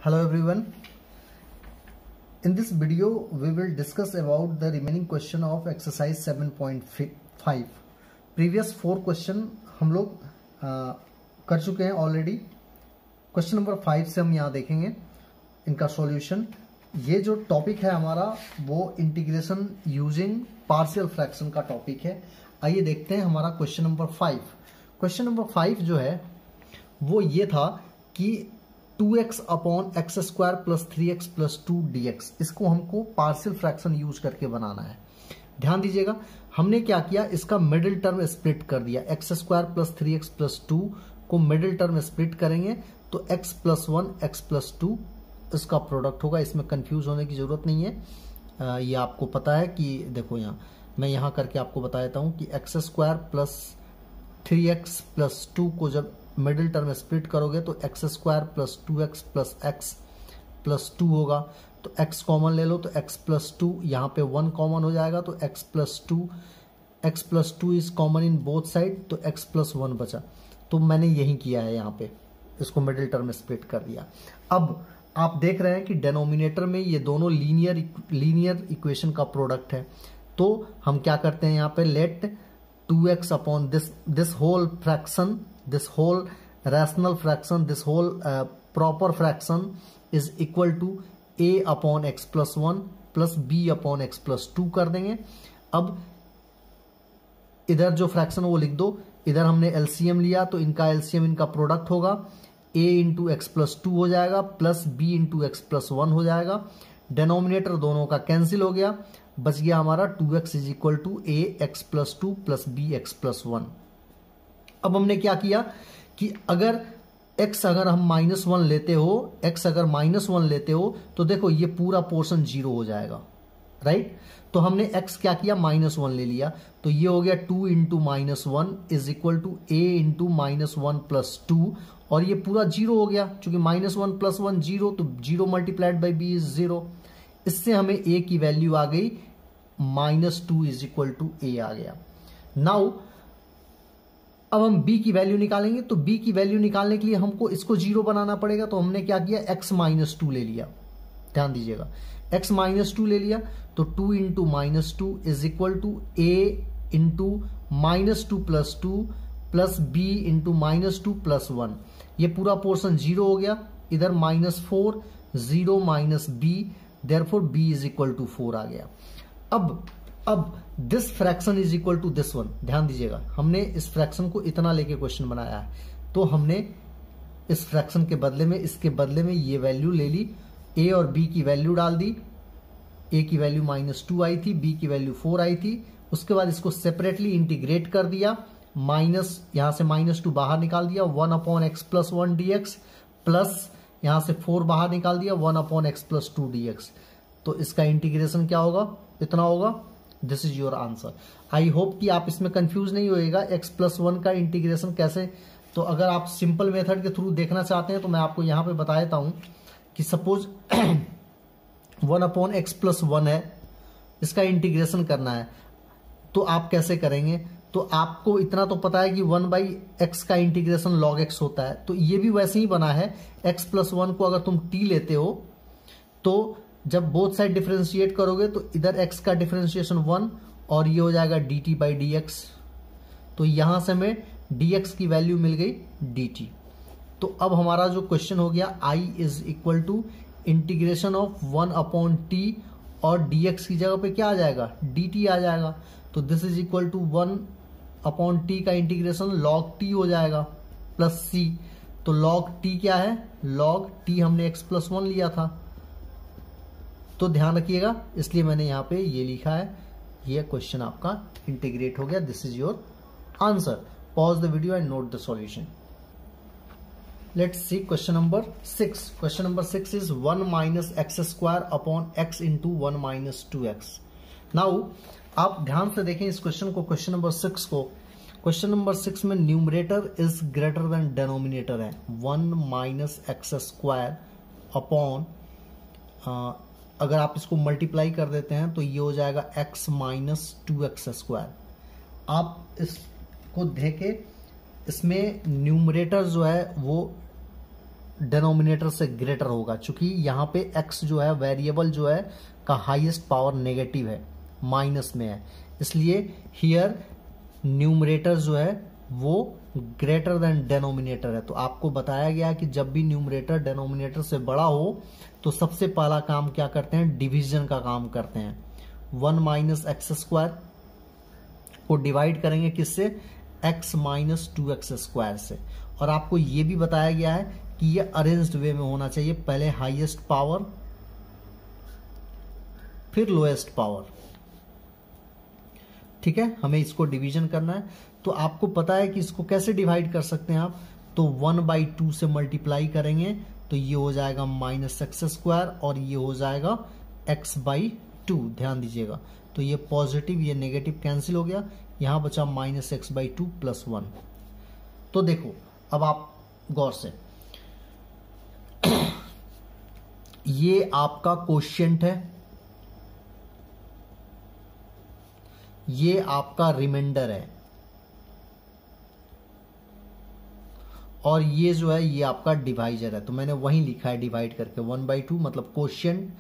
Hello everyone. In this video we will discuss about the remaining question of exercise 7.5. Previous 4 question हम लोग कर चुके हैं already. Question number 5 से हम यहाँ देखेंगे इनका सॉल्यूशन. ये जो टॉपिक है हमारा वो इंटीग्रेशन यूजिंग पार्शियल फ्रैक्शन का टॉपिक है. आइए देखते हैं हमारा क्वेश्चन नंबर 5. क्वेश्चन नंबर 5 जो है वो ये था कि 2x upon x square plus 3x plus 2 dx, इसको हमको पार्शियल फ्रैक्शन यूज करके बनाना है. ध्यान दीजिएगा, हमने क्या किया, इसका मिडिल टर्म स्प्लिट कर दिया. X square plus 3x plus 2 को मिडिल टर्म स्प्लिट करेंगे तो x प्लस 1 x प्लस 2 इसका प्रोडक्ट होगा. इसमें कंफ्यूज होने की जरूरत नहीं है. ये आपको पता है कि देखो यहाँ मैं यहाँ करके आपको बता देता हूँ कि x square plus 3x plus 2 को जब मिडिल टर्म स्प्लिट करोगे तो x square plus 2x plus x plus 2 होगा. तो x कॉमन ले लो तो x प्लस 2, यहाँ पे 1 कॉमन हो जाएगा तो x plus 2 is common in both side तो x प्लस 1 बचा. तो मैंने यही किया है, यहाँ पे इसको मिडिल टर्म स्प्लिट कर दिया. अब आप देख रहे हैं कि डेनोमिनेटर में ये दोनों लीनियर इक्वेशन का प्रोडक्ट है. तो हम क्या करते हैं यहाँ पे, let 2x upon this whole fraction, this whole rational fraction, this whole proper fraction is equal to a upon x plus 1 plus b upon x plus 2 कर देंगे. अब इधर जो फ्रैक्शन वो लिख दो. इधर हमने एलसीएम लिया तो इनका एलसीएम इनका प्रोडक्ट होगा. a इंटू एक्स प्लस 2 हो जाएगा plus b into x plus 1 हो जाएगा. डेनोमिनेटर दोनों का कैंसिल हो गया, बच गया हमारा 2x is equal to a x plus 2 plus b x plus 1. अब हमने क्या किया कि अगर x अगर हम -1 लेते हो, x अगर -1 लेते हो तो देखो ये पूरा पोर्शन 0 हो जाएगा, राइट. तो हमने x क्या किया, -1 ले लिया तो ये हो गया 2 into -1 is equal to a into -1 plus 2 और ये पूरा 0 हो गया. चूंकि -1 प्लस 1 0 तो 0 मल्टीप्लाइड बाई b इज 0. इससे हमें a की वैल्यू आ गई -2 इज इक्वल टू a आ गया. नाउ अब हम b की वैल्यू निकालेंगे तो b की वैल्यू निकालने के लिए हमको इसको 0 बनाना पड़ेगा. तो हमने क्या किया, x -2 ले लिया. ध्यान दीजिएगा, x -2 ले लिया तो 2 into -2 is equal to a into -2 plus 2 plus b into -2 plus 1. ये पूरा पोर्शन 0 हो गया. इधर -4 0 minus b, therefore b is equal to 4 आ गया. अब this fraction is equal to this one. ध्यान दीजिएगा, हमने इस फ्रैक्शन को इतना लेके क्वेश्चन बनाया है तो हमने इस फ्रैक्शन के बदले में इसके बदले में ये वैल्यू ले ली. a और b की वैल्यू डाल दी. a की वैल्यू -2 आई थी, b की वैल्यू 4 आई थी. उसके बाद इसको सेपरेटली इंटीग्रेट कर दिया. माइनस यहां से -2 बाहर निकाल दिया, 1 upon x plus 1 dx plus यहां से 4 बाहर निकाल दिया, 1 अपॉन एक्स प्लस 2 dx. तो इसका इंटीग्रेशन क्या होगा, इतना होगा. This is your answer. I hope कि आप इसमें कंफ्यूज नहीं होएगा x प्लस 1 का इंटीग्रेशन कैसे. तो अगर आप सिंपल मेथड के थ्रू देखना चाहते हैं तो मैं आपको यहां पे बता देता हूं कि सपोज 1 अपॉन एक्स प्लस 1 है, इसका इंटीग्रेशन करना है तो आप कैसे करेंगे. तो आपको इतना तो पता है कि 1 बाई एक्स का इंटीग्रेशन log x होता है. तो ये भी वैसे ही बना है. x प्लस 1 को अगर तुम t लेते हो तो जब बोथ साइड डिफरेंशिएट करोगे तो इधर x का डिफरेंशिएशन 1 और ये हो जाएगा dt बाई dx. तो यहां से हमें dx की वैल्यू मिल गई dt. तो अब हमारा जो क्वेश्चन हो गया I is equal to integration of 1 upon t और dx की जगह पे क्या आ जाएगा, dt आ जाएगा. तो this is equal to 1 upon t का इंटीग्रेशन log t हो जाएगा प्लस c. तो log t क्या है, log t हमने x प्लस 1 लिया था. तो ध्यान रखिएगा, इसलिए मैंने यहां पे ये लिखा है. ये क्वेश्चन आपका इंटीग्रेट हो गया. This is your answer. Pause the video and note the solution. Let's see question number 6. Question number 6 is 1 minus x square upon x into 1 minus 2x. Now आप ध्यान से देखें इस क्वेश्चन को, क्वेश्चन नंबर 6 को. Question number 6 में numerator is greater than denominator है. 1 minus x square upon, अगर आप इसको मल्टीप्लाई कर देते हैं तो ये हो जाएगा x माइनस 2x स्क्वायर. आप इसको देखें, इसमें न्यूमरेटर जो है वो डिनोमिनेटर से ग्रेटर होगा, क्योंकि यहाँ पे x जो है वेरिएबल जो है का हाईएस्ट पावर नेगेटिव है, माइनस में है, इसलिए हियर न्यूमरेटर जो है वो ग्रेटर देन डिनोमिनेटर है। तो आपको बताया गया कि जब भी न्यूमरेटर डिनोमिनेटर से बड़ा हो तो सबसे पहला काम क्या करते हैं, डिवीजन का काम करते हैं। 1 माइनस एक्स स्क्वायर को डिवाइड करेंगे किससे, x माइनस 2x स्क्वायर से। और आपको ये भी बताया गया है कि ये अरेंज्ड वे में होना चाहिए, पहले हाईएस्ट पावर फिर लोएस्ट पावर। ठीक है, हमें इसको डिवीजन करना है। तो आपको पता है कि इसको कैसे डिवाइड कर सकते हैं आप, तो 1/2 से मल्टीप्लाई करेंगे तो ये हो जाएगा माइनस एक्स स्क्वायर और ये हो जाएगा x/2। ध्यान दीजिएगा, तो ये पॉजिटिव ये नेगेटिव कैंसिल हो गया, यहां बचा माइनस x/2 प्लस 1। तो देखो अब आप गौर से, ये आपका क्वोशिएंट है, ये आपका रिमाइंडर है, और ये जो है ये आपका डिवाइजर है। तो मैंने वहीं लिखा है डिवाइड करके 1/2 मतलब quotient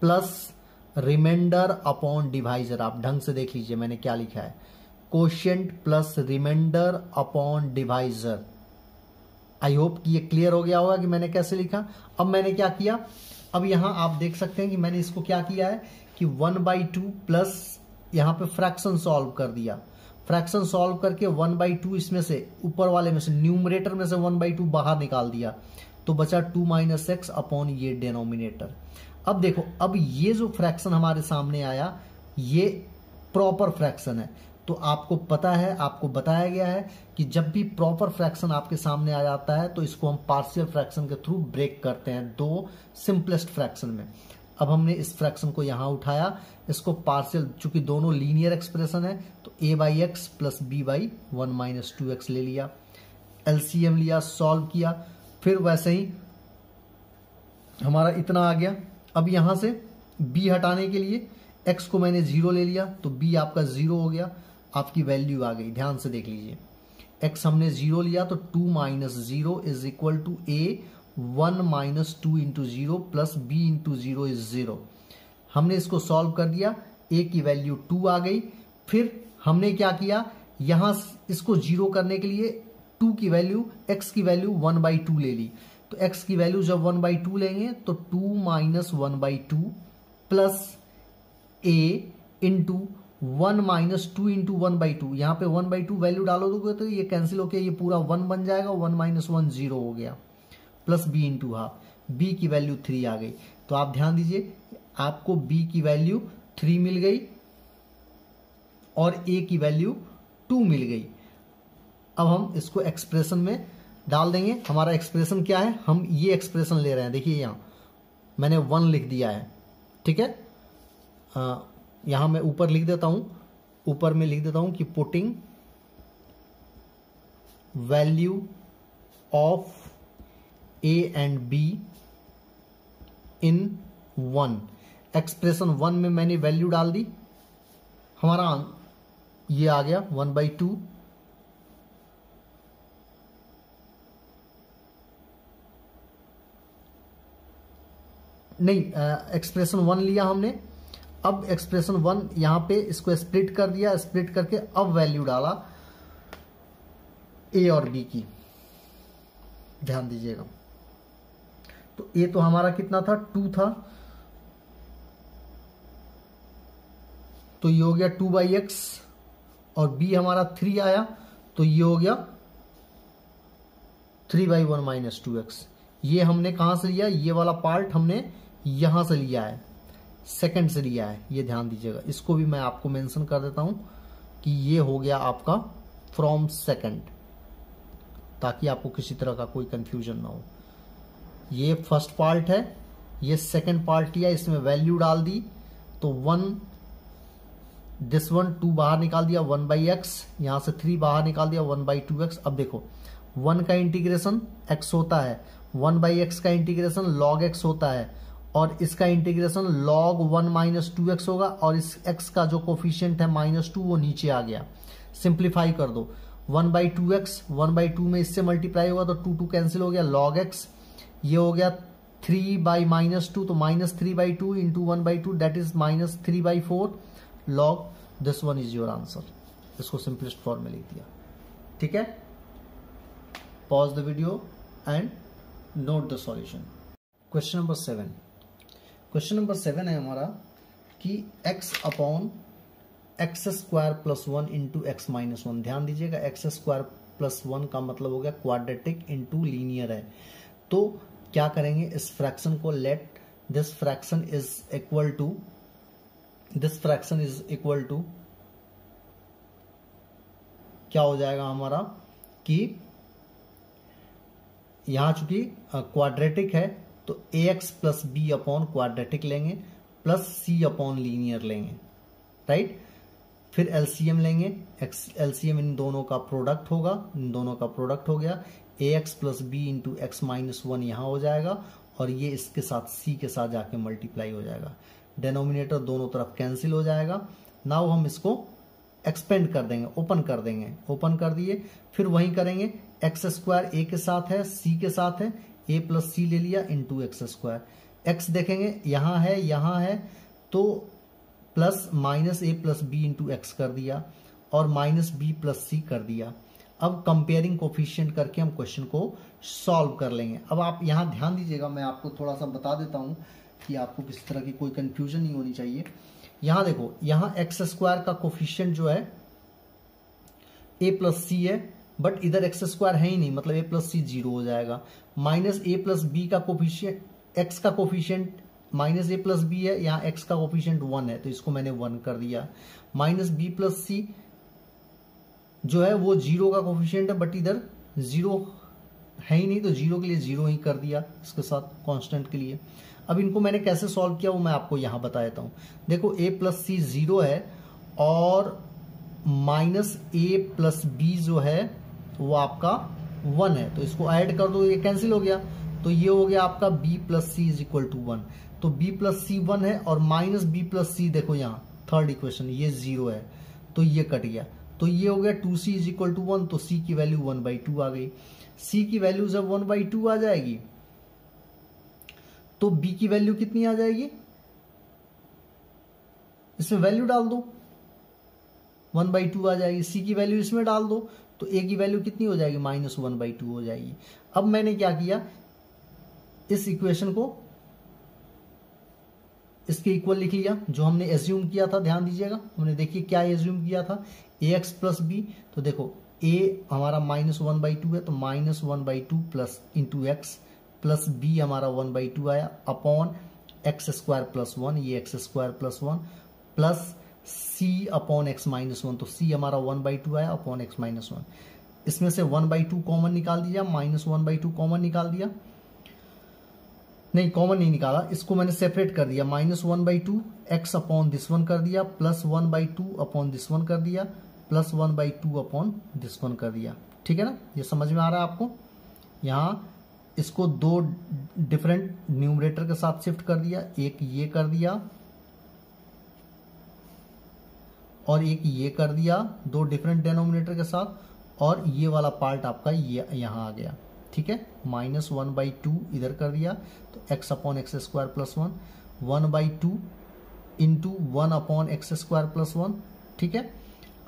plus remainder upon divisor. आप ढंग से देख लीजिए मैंने क्या लिखा है, quotient plus remainder upon divisor. I hope कि ये क्लियर हो गया होगा कि मैंने कैसे लिखा। अब मैंने क्या किया, अब यहां आप देख सकते हैं कि मैंने इसको क्या किया है कि 1/2 प्लस यहां पे फ्रैक्शन सॉल्व कर दिया। फ्रैक्शन सॉल्व करके 1/2 इसमें से ऊपर वाले में से न्यूमरेटर में से 1/2 बाहर निकाल दिया, तो बचा 2 माइनस एक्स अपॉन ये डिनोमिनेटर। अब देखो, अब ये जो फ्रैक्शन हमारे सामने आया ये प्रॉपर फ्रैक्शन है। तो आपको पता है, आपको बताया गया है कि जब भी प्रॉपर फ्रैक्शन आपके सामने आ जाता है तो इसको हम पार्शियल फ्रैक्शन के थ्रू ब्रेक करते हैं दो सिंपलेस्ट फ्रैक्शन में। अब हमने इस फ्रैक्शन को यहां उठाया, इसको पार्शियल, चूंकि दोनों लीनियर एक्सप्रेशन है तो a/x plus b/1 minus 2x ले लिया, एलसीएम लिया, सॉल्व किया, फिर वैसे ही हमारा इतना आ गया। अब यहां से b हटाने के लिए x को मैंने 0 ले लिया तो b आपका 0 हो गया, आपकी वैल्यू आ गई। ध्यान से देख लीजिए, x हमने 0 लिया तो 2 minus 0 is equal to a 1 minus 2 into 0 plus b into 0 is 0। हमने इसको सॉल्व कर दिया, a की वैल्यू 2 आ गई। फिर हमने क्या किया, यहां इसको 0 करने के लिए 2 की वैल्यू, x की वैल्यू 1/2 ले ली। तो x की वैल्यू जब 1/2 लेंगे तो 2 minus 1/2 plus a into 1 minus 2 into 1/2। यहां पे 1/2 वैल्यू डालोगे तो ये कैंसिल होकर ये पूरा 1 बन जाएगा, 1 माइनस 1 0 हो गया, plus b into half, b की वैल्यू 3 आ गई। तो आप ध्यान दीजिए, आपको b की वैल्यू 3 मिल गई और a की वैल्यू 2 मिल गई। अब हम इसको एक्सप्रेशन में डाल देंगे। हमारा एक्सप्रेशन क्या है, हम ये एक्सप्रेशन ले रहे हैं, देखिए यहां मैंने 1 लिख दिया है। ठीक है, यहां मैं ऊपर लिख देता हूं, ऊपर में लिख देता हूं कि putting value of a and b in 1। Expression 1 में मैंने वैल्यू डाल दी, हमारा ये आ गया 1/2 नहीं, एक्सप्रेशन 1 लिया हमने। अब एक्सप्रेशन 1 यहां पे इसको स्प्लिट कर दिया, स्प्लिट करके अब वैल्यू डाला a और b की। ध्यान दीजिएगा, तो a तो हमारा कितना था, 2 था, तो ये हो गया 2/x, और b हमारा 3 आया तो ये हो गया 3/1 माइनस 2x। ये हमने कहां से लिया, ये वाला पार्ट हमने यहां से लिया है, सेकंड से लिया है, ये ध्यान दीजिएगा। इसको भी मैं आपको मेंशन कर देता हूं कि ये हो गया आपका फ्रॉम सेकंड, ताकि आपको किसी तरह का कोई कंफ्यूजन ना हो। ये फर्स्ट पार्ट है, ये सेकंड पार्ट लिया, इसमें वैल्यू डाल दी, तो 1 दिस 1 2 बाहर निकाल दिया 1/x, यहां से 3 बाहर निकाल दिया 1/2x। अब देखो 1 का इंटीग्रेशन x होता है, 1/x का इंटीग्रेशन log x होता है, और इसका इंटीग्रेशन log 1 माइनस 2x होगा, और इस x का जो कोफिशिएंट है -2 वो नीचे आ गया। सिंप्लीफाई कर दो, 1/2x 1/2 में इससे मल्टीप्लाई होगा तो 2 2 कैंसिल हो गया, log x ये हो गया 3/-2, तो -3/2 into 1/2 that is -3/4 log this one is your answer. इसको सिंपलेस्ट फॉर्म में लिख दिया। ठीक है, pause the video and note the solution. Question number 7। Question number 7 है हमारा कि x/x² + 1 इंटू x-1। ध्यान दीजिएगा, x² + 1 का मतलब हो गया क्वाड्रेटिक इंटू लीनियर है। तो क्या करेंगे, इस फ्रैक्शन को let this fraction is equal to क्या हो जाएगा हमारा कि यहां चूंकि क्वाड्रेटिक है तो ax + b अपॉन क्वाड्रेटिक लेंगे प्लस c अपॉन लीनियर लेंगे, राइट। फिर एलसीएम लेंगे, एलसीएम इन दोनों का प्रोडक्ट होगा, इन दोनों का प्रोडक्ट हो गया, ax + b इंटू x-1 यहां हो जाएगा और ये इसके साथ c के साथ जाके मल्टीप्लाई हो जाएगा। डेनोमिनेटर दोनों तरफ कैंसिल हो जाएगा। नाउ हम इसको एक्सपेंड कर देंगे, ओपन कर देंगे, ओपन कर दिए। फिर वही करेंगे, x² a के साथ है, c के साथ है, a + c ले लिया इंटू x²। x देखेंगे यहाँ है तो plus -a + b into x कर दिया और -b + c कर दिया। अब कंपेयरिंग कोफिशिएंट करके हम क्वेश्चन को सॉल्व कर लेंगे। अब आप यहाँ ध्यान दीजिएगा, मैं आपको थोड़ा सा बता देता हूँ कि आपको किसी तरह की कोई कंफ्यूजन नहीं होनी चाहिए। यहाँ देखो, यहाँ x² का कोफिशिएंट जो है a + c है, बट इधर x² है ही नहीं, मतलब a + c 0 हो जाएगा। -a + b का कोफिशिएंट, x का कोफिशिएंट -a + b है, यहाँ x का कोफिशिएंट 1 है तो इसको मैंने 1 कर दिया। -b + c जो है वो 0 का कोफिशिएंट है, बट इधर 0 है ही नहीं तो 0 के लिए 0 ही कर दिया इसके साथ कांस्टेंट के लिए। अब इनको मैंने कैसे सॉल्व किया वो मैं आपको यहां बता देता हूं। देखो a + c 0 है और -a + b जो है वो आपका 1 है, तो इसको ऐड कर दो, ये कैंसिल हो गया, तो ये हो गया आपका b + c = 1। तो b + c 1 है और -b + c देखो यहाँ थर्ड इक्वेशन ये 0 है तो ये कट गया, तो ये हो गया 2c = 1, तो c की वैल्यू 1/2 आ गई। c की वैल्यू जब 1/2 आ जाएगी तो b की वैल्यू कितनी आ जाएगी, इसमें वैल्यू डाल दो, 1/2 आ जाएगी। c की वैल्यू इसमें डाल दो तो a की वैल्यू कितनी हो जाएगी, -1/2 हो जाएगी। अब मैंने क्या किया, इस इक्वेशन को इसके इक्वल लिख लिया जो हमने एज्यूम किया था। ध्यान दीजिएगा, हमने देखिए क्या एज्यूम किया था, ax + b। तो देखो a हमारा -1/2 है तो -1/2 plus into x plus b हमारा 1/2 आया अपॉन x² + 1, ये x² + 1 plus c upon x-1, तो c हमारा 1/2 आया अपॉन x-1। इसमें से 1/2 कॉमन निकाल दिया, -1/2 कॉमन निकाल दिया, नहीं कॉमन नहीं निकाला, इसको मैंने सेपरेट कर दिया, -1/2 x अपॉन दिस वन कर दिया, प्लस 1/2 अपॉन दिस वन कर दिया, प्लस 1/2 अपॉन दिस वन कर दिया। ठीक है ना, ये समझ में आ रहा है आपको। यहाँ इसको दो डिफरेंट न्यूमरेटर के साथ शिफ्ट कर दिया, एक ये कर दिया और एक ये कर दिया, दो डिफरेंट डिनोमिनेटर के साथ, और ये वाला पार्ट आपका ये यहाँ आ गया। ठीक है, -1/2 इधर कर दिया तो x upon x² + 1, 1/2 into 1 upon x² + 1। ठीक है,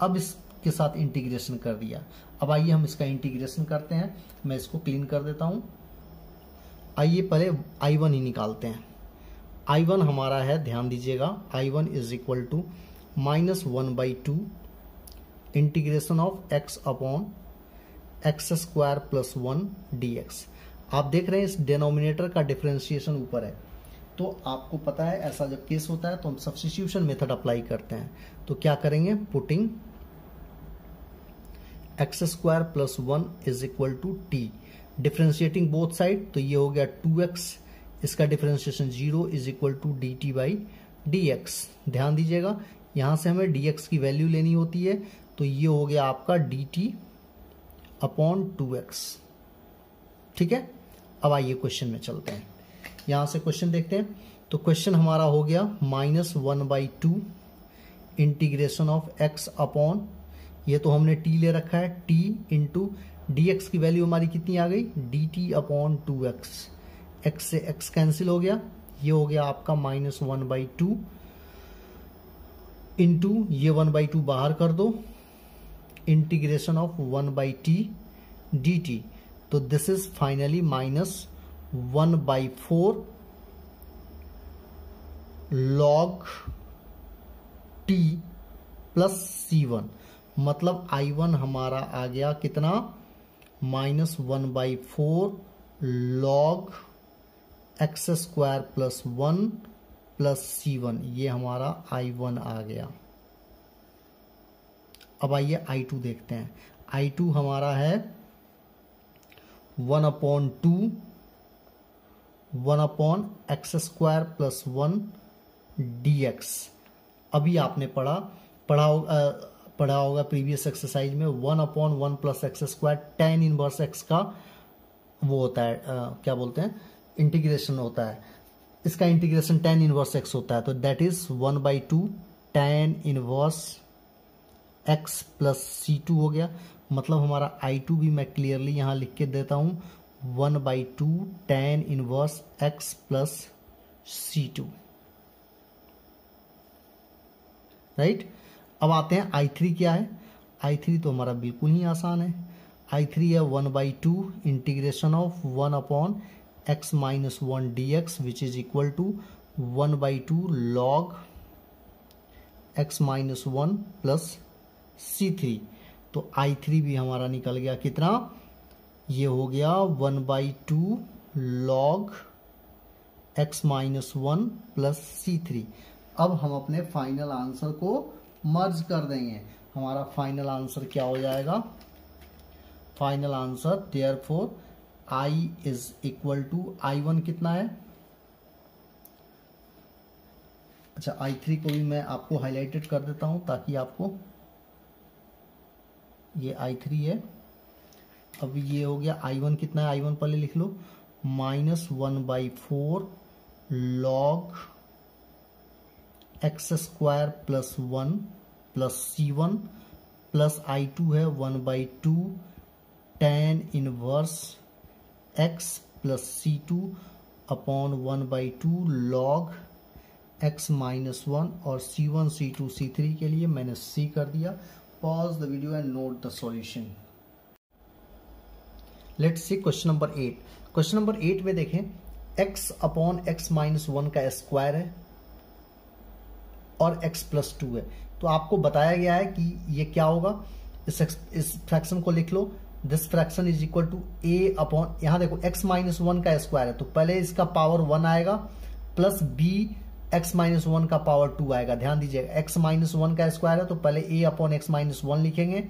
अब इसके साथ इंटीग्रेशन कर दिया। अब आइए हम इसका इंटीग्रेशन करते हैं, मैं इसको क्लीन कर देता हूं। आइए पहले I1 ही निकालते हैं। I1 हमारा है, ध्यान दीजिएगा, I1 = -1/2 integration of x upon x² + 1 dx। आप देख रहे हैं इस डिनोमिनेटर का डिफरेंशिएशन ऊपर है, तो आपको पता है ऐसा जब केस होता है तो हम सब्स्टिट्यूशन मेथड अप्लाई करते हैं। तो क्या करेंगे, putting x² + 1 = t, differentiating both side, तो ये हो गया 2x, इसका डिफरेंशिएशन 0 = dt/dx। ध्यान दीजिएगा, यहां से हमें dx की वैल्यू लेनी होती है, तो ये हो गया आपका dt/2x। ठीक है, अब आइए क्वेश्चन में चलते हैं, यहां से क्वेश्चन देखते हैं। तो क्वेश्चन हमारा हो गया -1/2 इंटीग्रेशन ऑफ x अपॉन, ये तो हमने t ले रखा है, t इंटू dx की वैल्यू हमारी कितनी आ गई, dt/2x। x से x कैंसिल हो गया, ये हो गया आपका -1/2 इंटू ये 1/2 बाहर कर दो, इंटीग्रेशन ऑफ 1/t dt। तो this is finally -1/4 log t plus C1। मतलब I1 हमारा आ गया कितना, -1/4 log x² plus 1 plus C1। ये हमारा I1 आ गया। अब आइए I2 देखते हैं। I2 हमारा है 1/2 1/x² प्लस 1 dx। अभी आपने पढ़ा होगा प्रीवियस एक्सरसाइज में 1/1 plus x² tan inverse x का वो होता है, क्या बोलते हैं, इंटीग्रेशन होता है। इसका इंटीग्रेशन tan इनवर्स x होता है। तो that is 1/2 tan inverse x plus C2 हो गया। मतलब हमारा I2 भी मैं क्लियरली यहां लिख के देता हूं 1/2 tan inverse x plus C2, right. अब आते हैं I3 क्या है। I3 तो हमारा बिल्कुल ही आसान है। I3 है 1/2 integration of 1/x-1 dx which is equal to 1/2 log x-1 plus C3। तो I3 भी हमारा निकल गया कितना, ये हो गया 1/2 log x-1 प्लस C3। अब हम अपने फाइनल आंसर को मर्ज कर देंगे। हमारा फाइनल आंसर क्या हो जाएगा, final answer therefore I is equal to I1 कितना है, अच्छा I3 को भी मैं आपको हाईलाइटेड कर देता हूं ताकि आपको, ये I3 है। अब ये हो गया I1 कितना है, I1 पहले लिख लो, -1/4 log x² plus 1 plus C1 plus I2 है 1/2 tan inverse x plus C2 upon 1/2 log x-1 और C1 C2 C3 के लिए मैंने C कर दिया। Pause the video and note the solution. Let's see question number 8। Question number 8 में देखें x upon x-1 का स्क्वायर है और x प्लस 2 है। तो आपको बताया गया है कि ये क्या होगा, इस फ्रैक्शन को लिख लो, this fraction is equal to a upon, यहां देखो x-1 का स्क्वायर है तो पहले इसका पावर 1 आएगा प्लस b x-1 का पावर 2 आएगा। ध्यान दीजिएगा x-1 का स्क्वायर है तो पहले a अपॉन x-1 लिखेंगे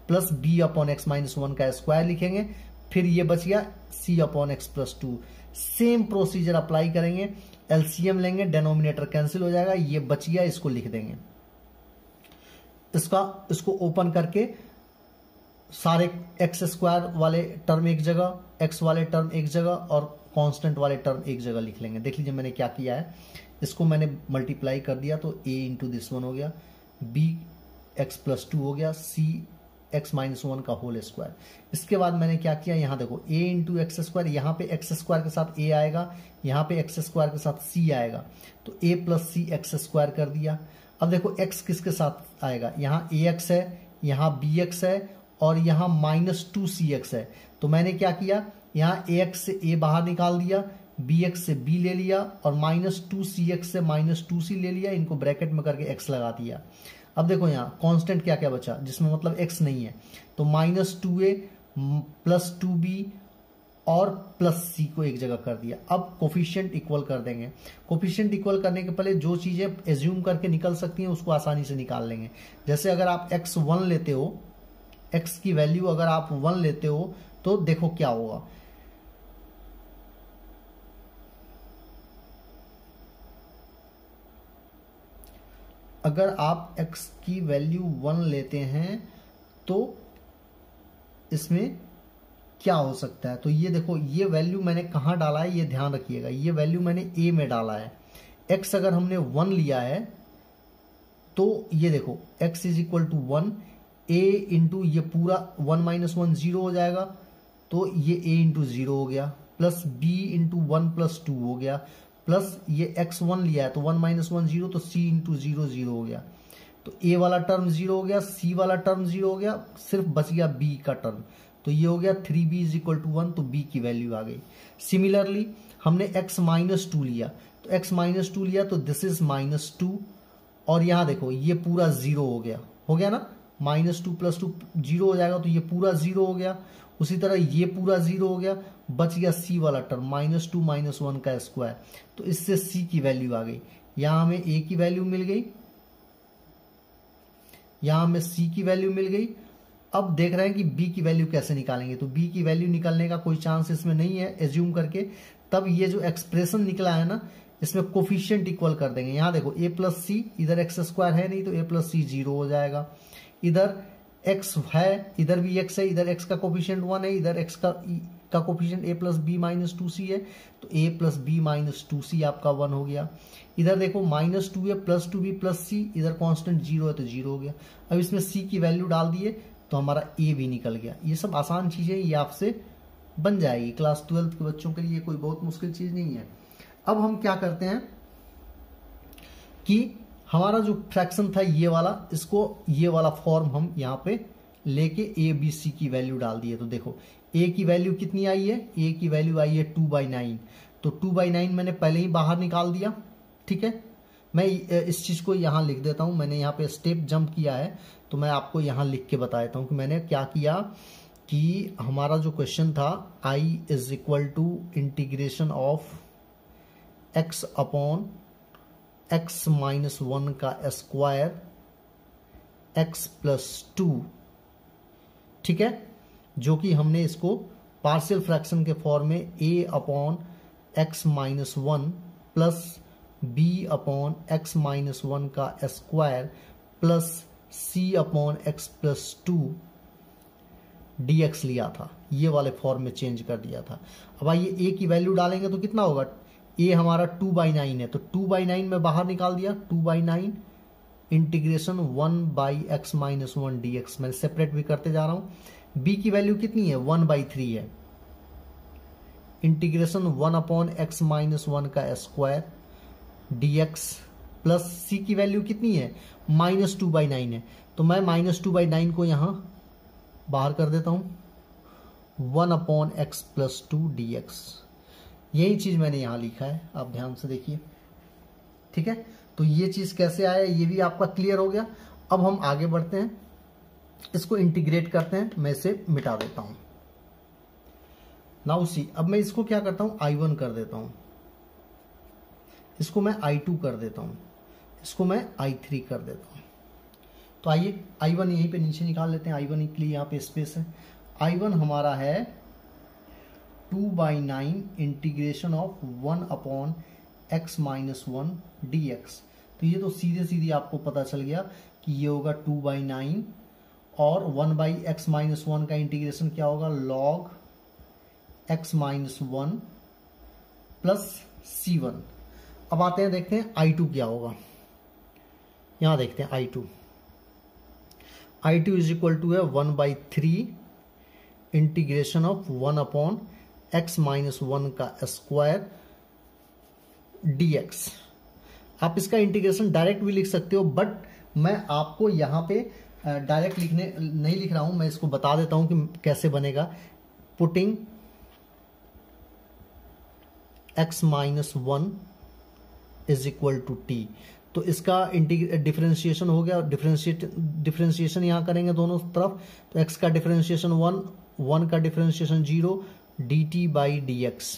प्लस b अपॉन x-1 का स्क्वायर लिखेंगे, फिर ये बच गया c upon x plus 2। Same procedure apply करेंगे, एलसीएम लेंगे, डेनोमिनेटर कैंसिल हो जाएगा, ये बच गया, इसको लिख देंगे। इसको ओपन करके सारे x² वाले टर्म एक जगह, x वाले टर्म एक जगह और कांस्टेंट वाले टर्म एक जगह लिख लेंगे। देख लीजिए मैंने क्या किया है, इसको मैंने मल्टीप्लाई कर दिया तो a इंटू दिस वन हो गया, b x प्लस 2 हो गया, c x-1 का होल स्क्वायर। इसके बाद मैंने क्या किया, यहां देखो a इंटू x², यहाँ पे x² के साथ a आएगा, यहाँ पे x² के साथ c आएगा, तो a प्लस c x² कर दिया। अब देखो x किसके साथ आएगा, यहाँ ax है, यहाँ bx है और यहाँ -2cx है। तो मैंने क्या किया, यहाँ ax से a बाहर निकाल दिया, bx से b ले लिया और -2cx से -2c ले लिया, इनको ब्रैकेट में करके x लगा दिया। अब देखो यहाँ कांस्टेंट क्या क्या बचा, जिसमें मतलब x नहीं है, तो -2a प्लस 2b और प्लस c को एक जगह कर दिया। अब कोफिशिएंट इक्वल कर देंगे। कोफिशिएंट इक्वल करने के पहले जो चीजें एज्यूम करके निकल सकती हैं उसको आसानी से निकाल लेंगे। जैसे अगर आप x1 लेते हो, x की वैल्यू अगर आप 1 लेते हो तो देखो क्या होगा, अगर आप x की वैल्यू 1 लेते हैं तो इसमें क्या हो सकता है। तो ये देखो, ये वैल्यू मैंने कहां डाला है, ये ध्यान रखिएगा, ये वैल्यू मैंने a में डाला है। x अगर हमने 1 लिया है तो ये देखो x is equal to 1, a into ये पूरा 1 - 1 0 हो जाएगा, तो ये a इंटू 0 हो गया, प्लस बी इंटू 1 प्लस 2 हो गया, प्लस ये x1 लिया है तो 1 माइनस 1 0, तो c इंटू 0 0 हो गया, तो a वाला टर्म 0 हो गया, c वाला टर्म 0 हो गया, सिर्फ बच गया b का टर्म, तो ये हो गया 3b इज इक्वल टू 1, तो b की वैल्यू आ गई। सिमिलरली हमने x माइनस 2 लिया, तो x माइनस 2 लिया तो दिस इज माइनस 2, और यहां देखो ये पूरा 0 हो गया ना, माइनस 2 प्लस 2 0 हो जाएगा, तो ये पूरा 0 हो गया। उसी तरह ये पूरा 0 हो गया, बच गया c वाला टर्म माइनस 2 माइनस 1 का स्क्वायर, तो इससे c की वैल्यू आ गई। यहां हमें a की वैल्यू मिल गई, यहां हमें c की वैल्यू मिल गई। अब देख रहे हैं कि b की वैल्यू कैसे निकालेंगे, तो b की वैल्यू निकालने का कोई चांस इसमें नहीं है एज्यूम करके। तब ये जो एक्सप्रेशन निकला है ना, इसमें कोफिशिएंट इक्वल कर देंगे। यहां देखो a प्लस सी, इधर एक्स स्क्वायर है नहीं तो a प्लस सी 0 हो जाएगा, इधर x है, इधर भी x है, इधर x का कोफिशिएंट 1 है, इधर x का coefficient a plus B minus 2c है, तो a plus B minus 2c आपका 1 हो गया। इधर देखो माइनस 2 है, प्लस 2b प्लस c, इधर कांस्टेंट 0 है तो 0 हो गया। अब इसमें c की वैल्यू डाल दिए तो हमारा a भी निकल गया। ये सब आसान चीजें ये आपसे बन जाएगी, क्लास 12 के बच्चों के लिए कोई बहुत मुश्किल चीज नहीं है। अब हम क्या करते हैं कि हमारा जो फ्रैक्शन था ये वाला, इसको ये वाला फॉर्म हम यहाँ पे लेके a b c की वैल्यू डाल दिए। तो देखो a की वैल्यू कितनी आई है, a की वैल्यू आई है 2/9, तो 2/9 मैंने पहले ही बाहर निकाल दिया। ठीक है, मैं इस चीज को यहाँ लिख देता हूं, मैंने यहाँ पे स्टेप जंप किया है तो मैं आपको यहाँ लिख के बता देता हूँ कि मैंने क्या किया। कि हमारा जो क्वेश्चन था i is equal to integration of x upon x minus 1 का स्क्वायर x प्लस 2, ठीक है, जो कि हमने इसको पार्शियल फ्रैक्शन के फॉर्म में a upon x minus 1 plus b upon x minus 1 का square plus c upon x plus 2 dx लिया था, ये वाले फॉर्म में चेंज कर दिया था। अब आइए a की वैल्यू डालेंगे तो कितना होगा, a हमारा 2/9 है, तो 2/9 में बाहर निकाल दिया, 2/9 इंटीग्रेशन 1/x माइनस 1 dx, मैं सेपरेट भी करते जा रहा हूं। b की वैल्यू कितनी है, 1/3 है, इंटीग्रेशन 1 अपॉन x माइनस 1 का स्क्वायर dx प्लस c की वैल्यू कितनी है, माइनस 2/9 है, तो मैं माइनस 2/9 को यहां बाहर कर देता हूं, 1 अपॉन x प्लस 2 dx। यही चीज मैंने यहां लिखा है, आप ध्यान से देखिए। ठीक है, तो ये चीज कैसे आया ये भी आपका क्लियर हो गया। अब हम आगे बढ़ते हैं, इसको इंटीग्रेट करते हैं, मैं इसे मिटा देता हूं। नाउ सी, अब मैं इसको क्या करता हूं, I1 कर देता हूं, इसको मैं I2 कर देता हूं, इसको मैं I3 कर देता हूं। तो आइए I1 यहीं पे नीचे निकाल लेते हैं, I1 के लिए यहाँ पे स्पेस है। I1 हमारा है 2/9 integration of 1 upon x minus 1 dx। तो ये तो सीधे सीधे आपको पता चल गया कि ये होगा 2/9 और 1/x माइनस 1 का इंटीग्रेशन क्या होगा, log x minus 1 plus c1। अब आते हैं देखते हैं I2 क्या होगा, यहां देखते हैं I2 इज इक्वल टू है 1/3 integration of 1 upon x minus 1 का स्क्वायर dx। आप इसका इंटीग्रेशन डायरेक्ट भी लिख सकते हो, बट मैं आपको यहां पे डायरेक्ट लिखने नहीं लिख रहा हूं, मैं इसको बता देता हूं कि कैसे बनेगा। Putting x minus 1 is equal to t, तो इसका डिफरेंशिएशन हो गया, डिफरेंशिएशन यहां करेंगे दोनों तरफ, तो x का डिफरेंशिएशन 1 का डिफरेंशिएशन 0 dt बाई dx।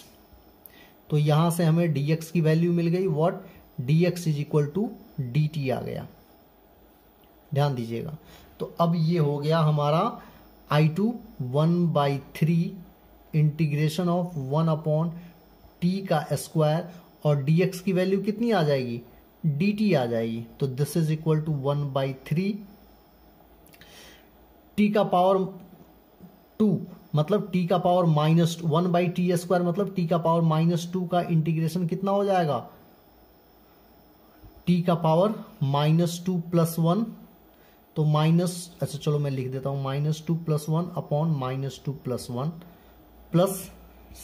तो यहां से हमें dx की वैल्यू मिल गई, what, dx is equal to dt आ गया, ध्यान दीजिएगा। तो अब ये हो गया हमारा I2 1/3 integration of 1 upon t का स्क्वायर, और dx की वैल्यू कितनी आ जाएगी, dt आ जाएगी। तो this is equal to 1/3 t का पावर 2 मतलब t का पावर माइनस 1/t स्क्वायर मतलब t का पावर -2 का इंटीग्रेशन कितना हो जाएगा, t का पावर -2 प्लस 1, तो माइनस, अच्छा चलो मैं लिख देता हूं, -2 plus 1 upon -2 plus 1 plus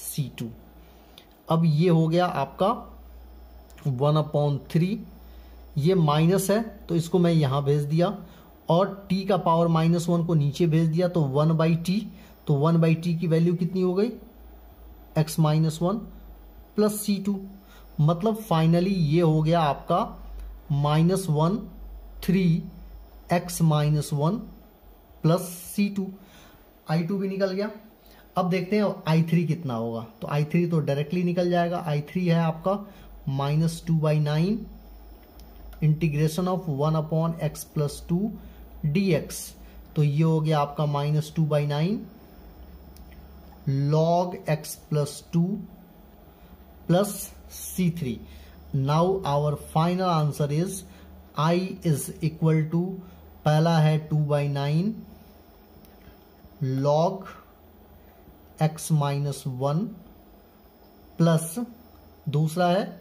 c2। अब ये हो गया आपका 1/3, ये माइनस है तो इसको मैं यहां भेज दिया, और t का पावर -1 को नीचे भेज दिया तो 1/t, तो 1/t की वैल्यू कितनी हो गई, x-1 प्लस c2। मतलब फाइनली ये हो गया आपका -1/3x-1 प्लस c2। i2 भी निकल गया। अब देखते हैं i3 कितना होगा, तो i3 तो डायरेक्टली निकल जाएगा। i3 है आपका -2/9 integration of 1/x plus 2 dx, तो ये हो गया आपका -2/9 log x plus 2 plus c3। Now our final answer is i is equal to, पहला है 2/9 log x-1 प्लस दूसरा है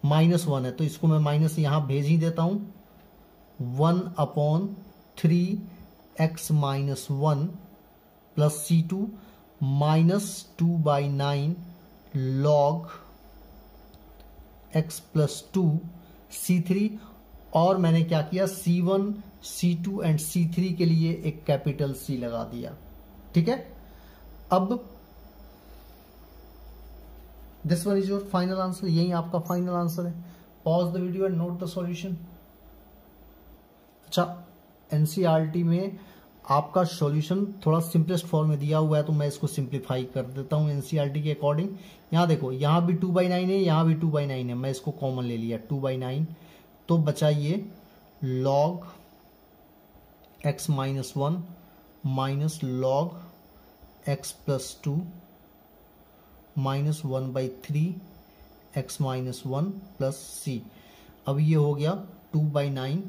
-1 है, तो इसको मैं माइनस यहां भेज ही देता हूं, 1/3x-1 plus c2 -2/9 log x plus 2 c3। और मैंने क्या किया, c1, c2 एंड c3 के लिए एक कैपिटल C लगा दिया। ठीक है, अब this one is your final answer, यही आपका फाइनल आंसर है। Pause the video and note the solution. अच्छा, एनसीईआरटी में आपका सॉल्यूशन थोड़ा सिंपलेस्ट फॉर्म में दिया हुआ है, तो मैं इसको सिंप्लीफाई कर देता हूं एनसीईआरटी के अकॉर्डिंग। यहां देखो, यहां भी 2/9 है, यहां भी 2/9 है, मैं इसको कॉमन ले लिया 2/9, तो बचा ये log x-1 minus log x plus 2 minus 1/3 x-1 plus c। अब ये हो गया 2/9।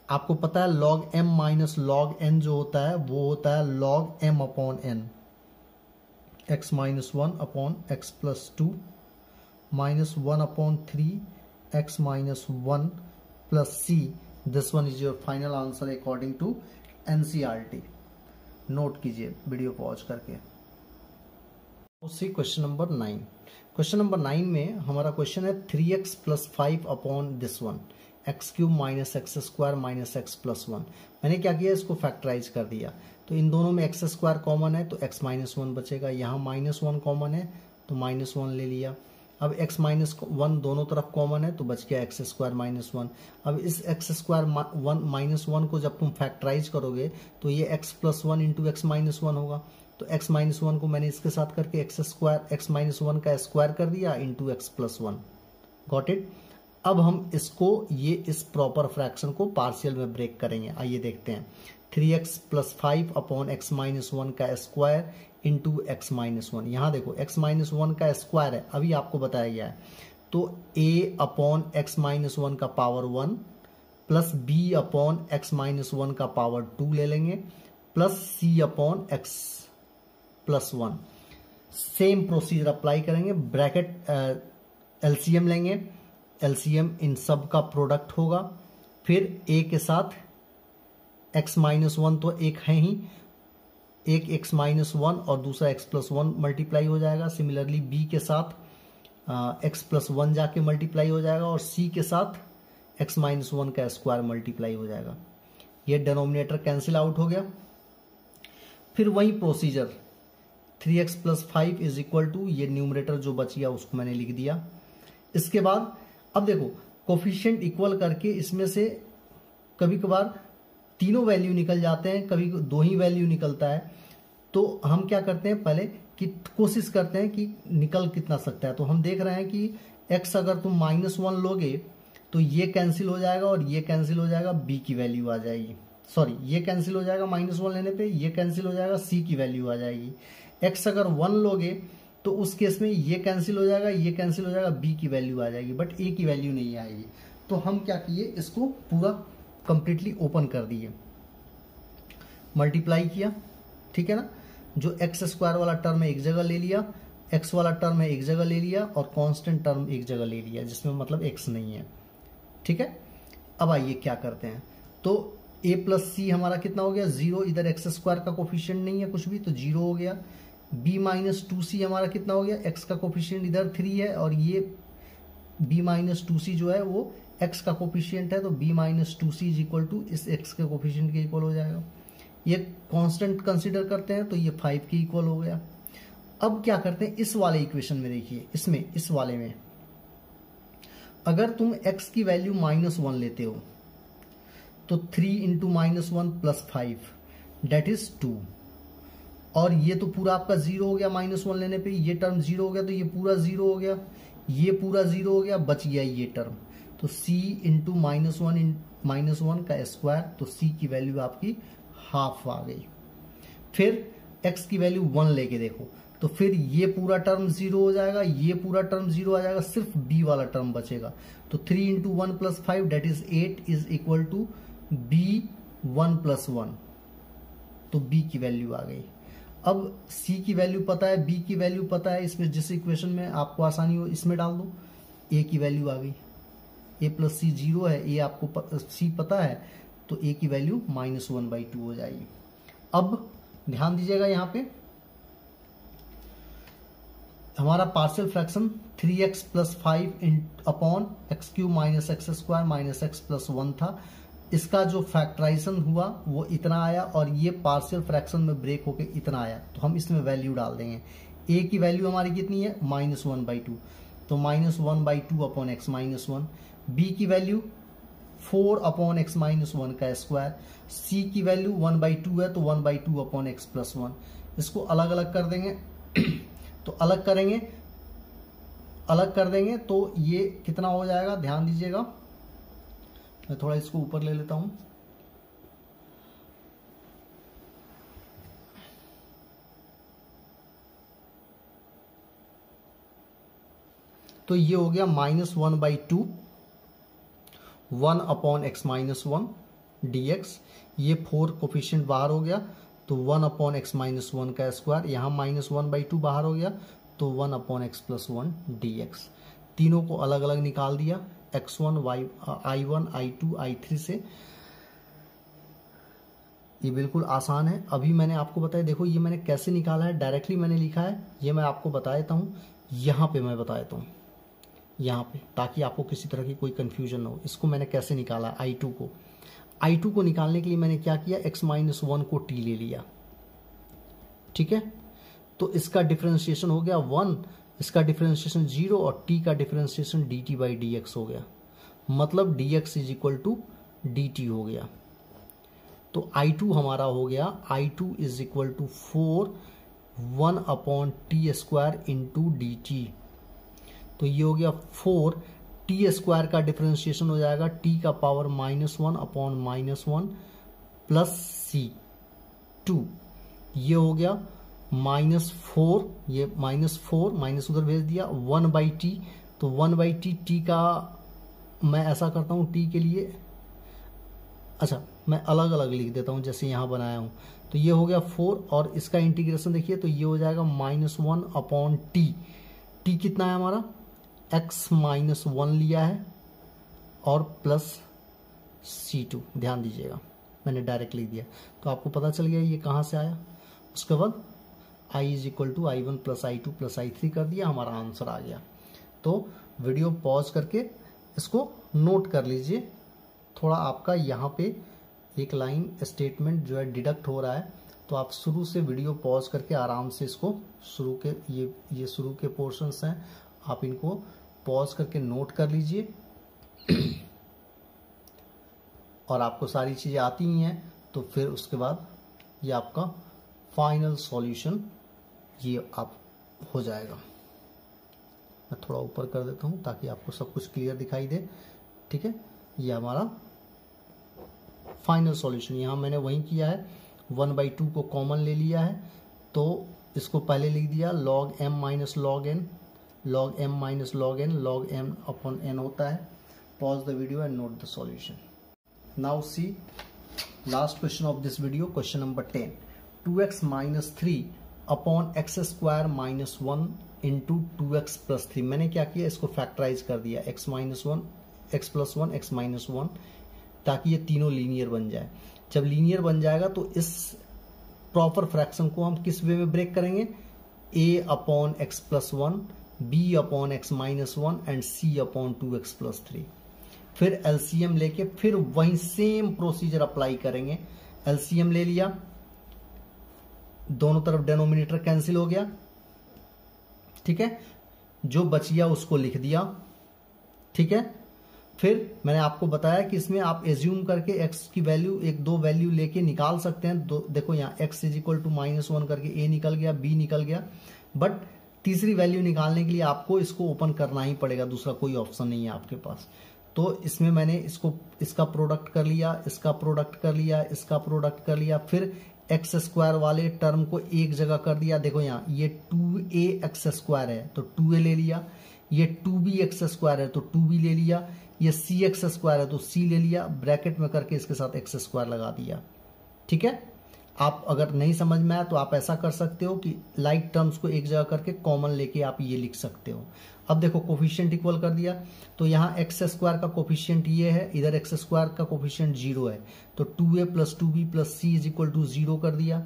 आपको पता है log m minus log n जो होता है वो होता है log m/n, x-1/x plus 2 minus 1/3 x-1 plus c। This one is your final answer according to NCERT. Note कीजिए वीडियो पॉज करके। उसी क्वेश्चन नंबर 9। क्वेश्चन नंबर 9 में हमारा क्वेश्चन है 3x plus 5 upon this one, x³ minus x² minus x plus 1। मैंने क्या किया, इसको फैक्टराइज कर दिया, तो इन दोनों में x² कॉमन है तो x-1 बचेगा, यहाँ -1 कॉमन है तो -1 ले लिया। अब x-1 दोनों तरफ कॉमन है तो बच गया x² माइनस 1। अब इस x² माइनस 1 को जब तुम फैक्टराइज करोगे तो ये x प्लस 1 इंटू x-1 होगा, तो x-1 को मैंने इसके साथ करके x-1 का स्क्वायर कर दिया into x plus 1। Got it. अब हम इसको इस प्रॉपर फ्रैक्शन को पार्शियल में ब्रेक करेंगे। आइए देखते हैं, 3x प्लस 5 अपॉन x-1 का स्क्वायर इंटू x-1। यहां देखो x-1 का स्क्वायर है, अभी आपको बताया गया है, तो a अपॉन x-1 का power 1 plus b upon x-1 का पावर 2 ले लेंगे plus c upon x plus 1। Same procedure apply करेंगे, ब्रैकेट एलसीएम लेंगे, एलसीएम इन सब का प्रोडक्ट होगा, फिर a के साथ x-1 तो एक है ही, एक x-1 और दूसरा x प्लस 1 मल्टीप्लाई हो जाएगा। सिमिलरली b के साथ x प्लस 1 जाके मल्टीप्लाई हो जाएगा और c के साथ x-1 का स्क्वायर मल्टीप्लाई हो जाएगा। ये डिनोमिनेटर कैंसिल आउट हो गया। फिर वही procedure 3x plus 5 is equal to, ये न्यूमरेटर जो बच गया उसको मैंने लिख दिया। इसके बाद अब देखो कोफिशिएंट इक्वल करके इसमें से कभी कभार तीनों वैल्यू निकल जाते हैं, कभी दो ही वैल्यू निकलता है, तो हम क्या करते हैं पहले कि कोशिश करते हैं कि निकल कितना सकता है। तो हम देख रहे हैं कि x अगर तुम -1 लोगे तो ये कैंसिल हो जाएगा और ये कैंसिल हो जाएगा, b की वैल्यू आ जाएगी, सॉरी ये कैंसिल हो जाएगा -1 लेने पे, ये कैंसिल हो जाएगा, c की वैल्यू आ जाएगी। x अगर 1 लोगे तो उस केस में ये कैंसिल हो जाएगा, ये कैंसिल हो जाएगा, b की वैल्यू आ जाएगी, बट a की वैल्यू नहीं आएगी। तो हम क्या किए, इसको पूरा कंप्लीटली ओपन कर दिए, मल्टीप्लाई किया, ठीक है ना। जो x² वाला टर्म है एक जगह ले लिया, x वाला टर्म है एक जगह ले लिया और कांस्टेंट टर्म एक जगह ले लिया जिसमें मतलब x नहीं है, ठीक है। अब आइए क्या करते हैं, तो a प्लस c हमारा कितना हो गया 0, इधर x² का कोफिशिएंट नहीं है कुछ भी तो 0 हो गया। b माइनस 2c हमारा कितना हो गया, x का कोफिशिएंट इधर 3 है और ये b माइनस 2c जो है वो x का कोफिशिएंट है, तो b minus 2c is equal to इस x के कोफिशिएंट के इक्वल हो जाएगा। ये कांस्टेंट कंसीडर करते हैं तो ये 5 के इक्वल हो गया। अब क्या करते हैं, इस वाले इक्वेशन में देखिए, इसमें इस वाले में अगर तुम x की वैल्यू -1 लेते हो तो 3 इंटू -1 प्लस 5 डेट इज 2, और ये तो पूरा आपका 0 हो गया -1 लेने पे, ये टर्म 0 हो गया तो ये पूरा 0 हो गया, ये पूरा 0 हो गया, बच गया ये टर्म। तो c इंटू -1 का स्क्वायर, तो c की वैल्यू आपकी हाफ आ गई। फिर x की वैल्यू 1 लेके देखो तो फिर ये पूरा टर्म 0 हो जाएगा, ये पूरा टर्म 0 आ जाएगा, सिर्फ b वाला टर्म बचेगा। तो 3 into 1 plus 5 that is 8 is equal to b 1 plus 1, तो b की वैल्यू आ गई। अब c की वैल्यू पता है, b की वैल्यू पता है, इसमें जिस इक्वेशन में आपको आसानी हो इसमें डाल दो, a की वैल्यू आ गई, a प्लस सी 0 है, a आपको c पता है, तो a की वैल्यू -1/2 हो जाएगी। अब ध्यान दीजिएगा यहाँ पे हमारा partial fraction 3x plus 5 upon x cube minus x square minus x plus 1 था। इसका जो फैक्टराइजेशन हुआ वो इतना आया और ये पार्शियल फ्रैक्शन में ब्रेक होके इतना आया, तो हम इसमें वैल्यू डाल देंगे। a की वैल्यू हमारी कितनी है, -1/2, तो -1/2 अपॉन एक्स माइनस 1। b की वैल्यू 4 अपॉन एक्स माइनस 1 का स्क्वायर। c की वैल्यू 1/2 है तो 1/2 अपॉन एक्स प्लस 1। इसको अलग अलग कर देंगे तो अलग कर देंगे तो ये कितना हो जाएगा, ध्यान दीजिएगा, मैं थोड़ा इसको ऊपर ले लेता हूं। तो ये हो गया -1/2 1 अपॉन एक्स माइनस 1 dx। ये 4 कोफिशिएंट बाहर हो गया तो 1 अपॉन एक्स माइनस 1 का स्क्वायर, यहाँ -1/2 बाहर हो गया तो 1 अपॉन एक्स प्लस 1 dx। तीनों को अलग अलग निकाल दिया, x1 i1 i2 i3 से। ये बिल्कुल आसान है। अभी मैंने आपको बताया, देखो ये मैंने कैसे निकाला है, डायरेक्टली मैंने लिखा है, ये मैं आपको बता देता हूँ। यहाँ पे मैं बता देता हूँ, यहाँ पे, ताकि आपको किसी तरह की कोई कंफ्यूजन ना हो। इसको मैंने कैसे निकाला, i2 को निकालने के लिए मैंने क्या किया, x माइनस 1 को t ले लिया, ठीक है। तो इसका डिफरेंशिएशन हो गया 1, इसका डिफरेंशिएशन 0 और t का डिफरेंशिएशन dt/dx हो गया, मतलब dx is equal to dt हो गया। तो i2 हमारा हो गया, i2 is equal to 4 1 upon t square into d t. तो ये हो गया 4 टी स्क्वायर का डिफरेंशिएशन हो जाएगा t का पावर -1 अपॉन -1 प्लस c2। ये हो गया -4, ये -4 माइनस उधर भेज दिया, 1/t। तो 1/t t का मैं ऐसा करता हूँ t के लिए, अच्छा मैं अलग अलग लिख देता हूँ जैसे यहाँ बनाया हूँ। तो ये हो गया 4 और इसका इंटीग्रेशन देखिए तो ये हो जाएगा -1 अपॉन t। t कितना है हमारा, x माइनस 1 लिया है और प्लस c2। ध्यान दीजिएगा मैंने डायरेक्ट लिख दिया तो आपको पता चल गया ये कहाँ से आया। उसके बाद i is equal to i1 plus i2 plus i3 कर दिया, हमारा आंसर आ गया। तो वीडियो पॉज करके इसको नोट कर लीजिए। थोड़ा आपका यहाँ पे एक लाइन स्टेटमेंट जो है डिडक्ट हो रहा है, तो आप शुरू से वीडियो पॉज करके आराम से इसको शुरू के ये शुरू के पोर्शंस हैं, आप इनको पॉज करके नोट कर लीजिए। और आपको सारी चीज़ें आती ही हैं तो फिर उसके बाद ये आपका फाइनल सॉल्यूशन ये आप हो जाएगा। मैं थोड़ा ऊपर कर देता हूँ ताकि आपको सब कुछ क्लियर दिखाई दे, ठीक है। ये हमारा फाइनल सॉल्यूशन, यहाँ मैंने वही किया है, 1/2 को कॉमन ले लिया है तो इसको पहले लिख दिया log m minus log n, log m minus log n, log m upon n होता है। Pause the video and note the solution. Now see last question of this video, question number 10। 2x minus 3 upon x square minus 1 into 2x plus 3। मैंने क्या किया, इसको factorise कर दिया, x minus 1 x plus 1 x minus 1, ताकि ये तीनों linear बन जाए। जब लीनियर बन जाएगा तो इस प्रॉपर फ्रैक्शन को हम किस वे में ब्रेक करेंगे, a upon x plus 1, b upon x minus 1 and c upon 2x plus 3। फिर एलसीएम लेके फिर वही सेम प्रोसीजर अप्लाई करेंगे। एलसीएम ले लिया, दोनों तरफ डिनोमिनेटर कैंसिल हो गया, ठीक है, जो बच गया उसको लिख दिया, ठीक है। फिर मैंने आपको बताया कि इसमें आप एज्यूम करके x की वैल्यू एक दो वैल्यू लेके निकाल सकते हैं। देखो यहाँ x इज इक्वल टू -1 करके a निकल गया, b निकल गया, बट तीसरी वैल्यू निकालने के लिए आपको इसको ओपन करना ही पड़ेगा, दूसरा कोई ऑप्शन नहीं है आपके पास। तो इसमें मैंने इसका प्रोडक्ट कर लिया, इसका प्रोडक्ट कर लिया, इसका प्रोडक्ट कर लिया, फिर एक्स स्क्वायर वाले टर्म को एक जगह कर दिया। देखो यहाँ ये 2a एक्स स्क्वायर है तो 2a ले लिया, ये 2b एक्स स्क्वायर है तो 2b ले लिया, ये c एक्स स्क्वायर है तो c ले लिया, ब्रैकेट में करके इसके साथ एक्स स्क्वायर लगा दिया, ठीक है। आप अगर नहीं समझ में आया तो आप ऐसा कर सकते हो कि लाइक टर्म्स को एक जगह करके कॉमन लेके आप ये लिख सकते हो। अब देखो कोफिशिएंट इक्वल कर दिया, तो यहाँ एक्स स्क्वायर का कोफिशिएंट ये है, इधर एक्स स्क्वायर का कोफिशिएंट 0 है, तो 2a plus 2b plus c is equal to 0 कर दिया।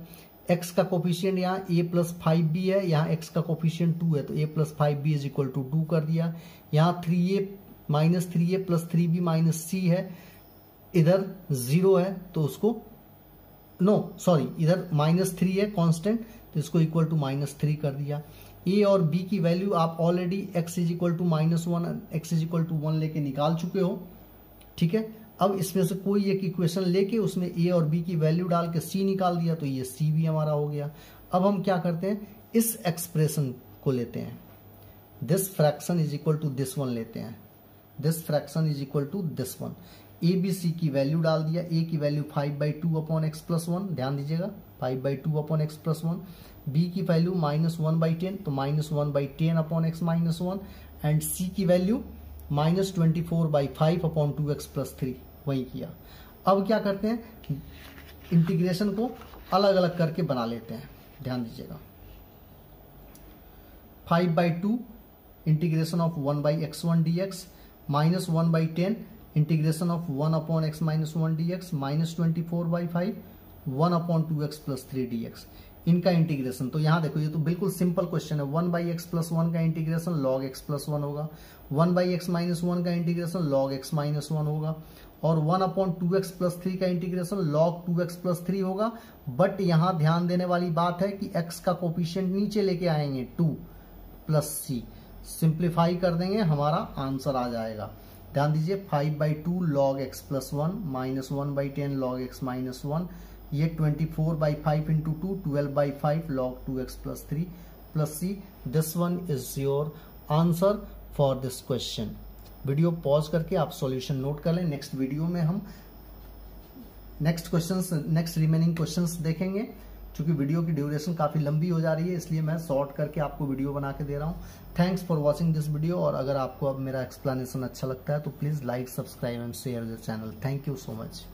x का कोफिशिएंट यहाँ a प्लस 5b है, यहाँ x का कोफिशिएंट 2 है तो a plus 5b is equal to 2 कर दिया। यहाँ 3a minus 3a plus 3b minus c है, इधर 0 है तो उसको इधर -3 है कांस्टेंट तो इसको इक्वल टू -3 कर दिया। a और b की वैल्यू आप already x is equal to -1 x is equal to 1 लेके निकाल चुके हो, ठीक है। अब इसमें से कोई एक इक्वेशन लेके उसमें a और b की वैल्यू डाल के c निकाल दिया तो ये c भी हमारा हो गया। अब हम क्या करते हैं, इस एक्सप्रेशन को लेते हैं, this fraction is equal to this one लेते हैं, this fraction is equal to this one. A B C की वैल्यू डाल दिया, a की वैल्यू 5/2 अपॉन एक्स प्लस 1, ध्यान दीजिएगा 5/2 अपॉन एक्स प्लस 1, b की वैल्यू -1/10 तो -1/10 upon x minus 1 and c की वैल्यू -24/5 अपॉन 2x प्लस 3, वही किया। अब क्या करते हैं, इंटीग्रेशन को अलग अलग करके बना लेते हैं, ध्यान दीजिएगा। 5/2 integration of 1/x1 dx -1/10 integration of 1 upon x minus 1 dx -24/5 1 upon 2x plus 3 dx, इनका इंटीग्रेशन। तो यहाँ देखो ये तो बिल्कुल सिंपल क्वेश्चन है, 1/x प्लस 1 का इंटीग्रेशन log x प्लस 1 होगा, 1/x माइनस 1 का इंटीग्रेशन log x माइनस 1 होगा, और 1 अपॉन 2x प्लस 3 का इंटीग्रेशन log 2x प्लस 3 होगा। बट यहाँ ध्यान देने वाली बात है कि x का कोफिशिएंट नीचे लेके आएंगे 2 प्लस c, सिंप्लीफाई कर देंगे, हमारा आंसर आ जाएगा। ध्यान दीजिए 5/2 log x plus 1 minus 1/10 log x minus 1, ये 24/5 into 2 12/5 log 2x plus 3 plus c। This one is your answer for this question. Video pause करके आप सॉल्यूशन नोट कर लें। नेक्स्ट वीडियो में हम नेक्स्ट रिमेनिंग क्वेश्चंस देखेंगे। चूंकि वीडियो की ड्यूरेशन काफी लंबी हो जा रही है इसलिए मैं शॉर्ट करके आपको वीडियो बना के दे रहा हूँ। Thanks for watching this video, और अगर आपको अब मेरा एक्सप्लेनेशन अच्छा लगता है तो please like, subscribe and share the channel. Thank you so much.